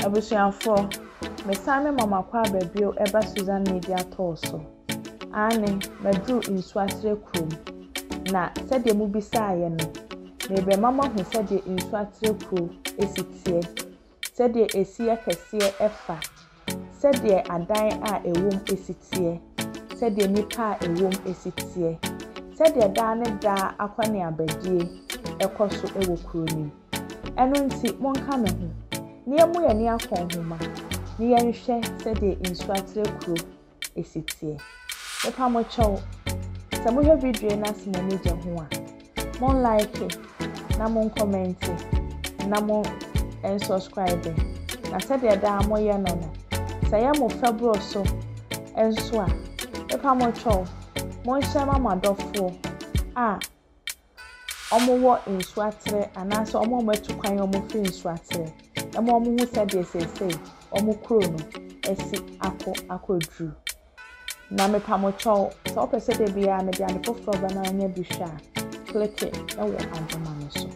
Abusuafo, mesane mama kwa babio eba Sunyani media toso. Ane medru Nsuatre krom. Na sede mu bisaye no. Mebe mama hu sede Nsuatre krom esitie. Sede esiye kesiye efa. Sede adan a ewom esitie. Sede nipa a ewom esitie. Sede da ne da akwane abadie ekoso ewo kronim. Eno nti monka me ho. Niemu ye ni akonhoma. Ni yenhwe sede Nsuatre krom esitie. Epa mo chow. Sa mo hwe video na se mo meje ho a. Mon like na mon comment na mon subscribe. Na sede da mo ye no no. Sa ya mo febro so enso a. Epa mo chow. Mon share mama dofo a omo wo Nsuatre anase omo metu kwan omo fi Nsuatre. Emo omo hu sede sese omo kro no esi akodru. Na me pamocho so opese de bia me de ande foforo ba na anya bi hwa click it e wo adoma no so